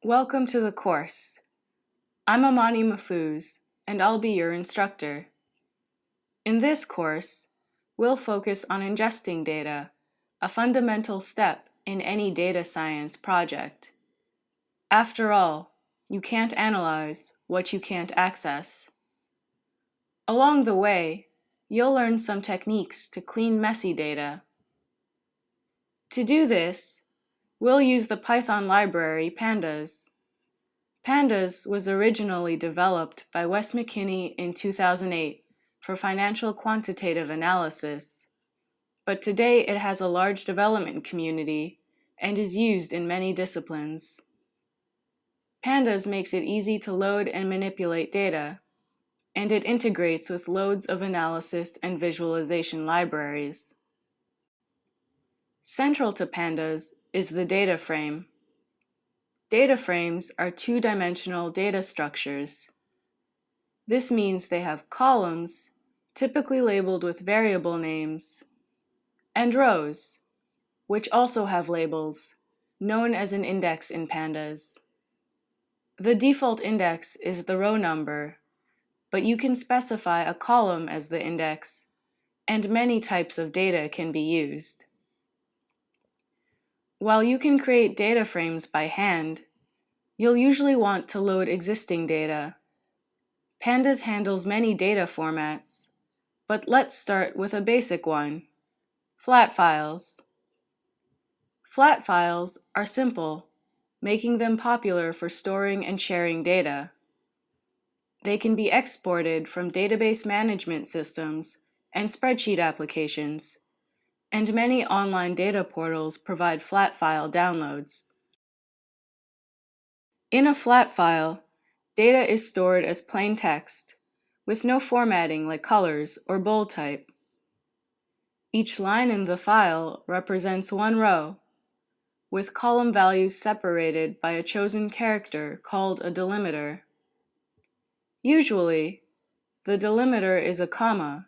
Welcome to the course. I'm Amany Mahfouz, and I'll be your instructor. In this course, we'll focus on ingesting data, a fundamental step in any data science project. After all, you can't analyze what you can't access. Along the way, you'll learn some techniques to clean messy data. To do this, we'll use the Python library pandas. Pandas was originally developed by Wes McKinney in 2008 for financial quantitative analysis, but today it has a large development community and is used in many disciplines. Pandas makes it easy to load and manipulate data, and it integrates with loads of analysis and visualization libraries. Central to Pandas is the data frame. Data frames are two-dimensional data structures. This means they have columns, typically labeled with variable names, and rows, which also have labels, known as an index in Pandas. The default index is the row number, but you can specify a column as the index, and many types of data can be used. While you can create data frames by hand, you'll usually want to load existing data. Pandas handles many data formats, but let's start with a basic one: flat files. Flat files are simple, making them popular for storing and sharing data. They can be exported from database management systems and spreadsheet applications, and many online data portals provide flat file downloads. In a flat file, data is stored as plain text, with no formatting like colors or bold type. Each line in the file represents one row, with column values separated by a chosen character called a delimiter. Usually, the delimiter is a comma,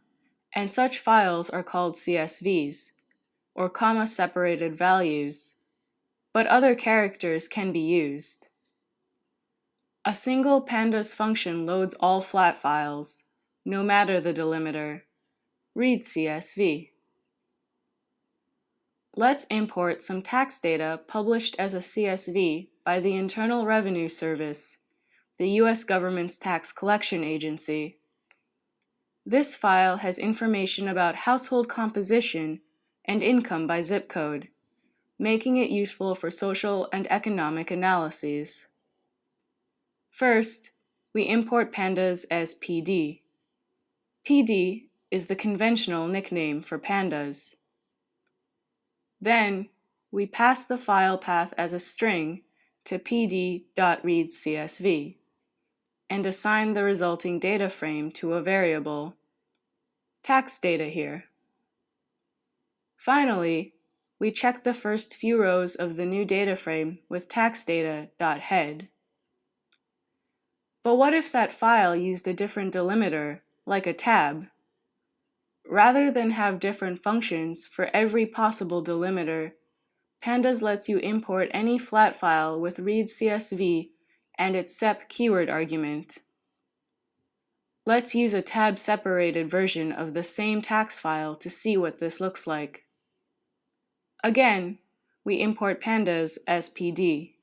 and such files are called CSVs, or comma-separated values, but other characters can be used. A single pandas function loads all flat files, no matter the delimiter. Read CSV. Let's import some tax data published as a CSV by the Internal Revenue Service, the U.S. government's tax collection agency. This file has information about household composition and income by zip code, making it useful for social and economic analyses. First, we import pandas as PD. PD is the conventional nickname for pandas. Then, we pass the file path as a string to pd.readcsv and assign the resulting data frame to a variable, tax data here. Finally, we check the first few rows of the new data frame with taxdata.head. But what if that file used a different delimiter, like a tab? Rather than have different functions for every possible delimiter, Pandas lets you import any flat file with readcsv and its sep keyword argument. Let's use a tab-separated version of the same tax file to see what this looks like. Again, we import pandas as PD.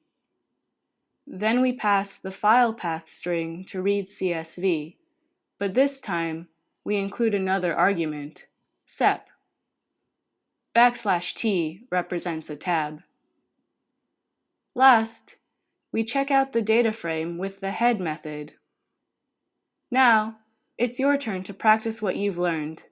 Then we pass the file path string to readcsv, but this time we include another argument, sep. \t represents a tab. Last, we check out the data frame with the head method. Now, it's your turn to practice what you've learned.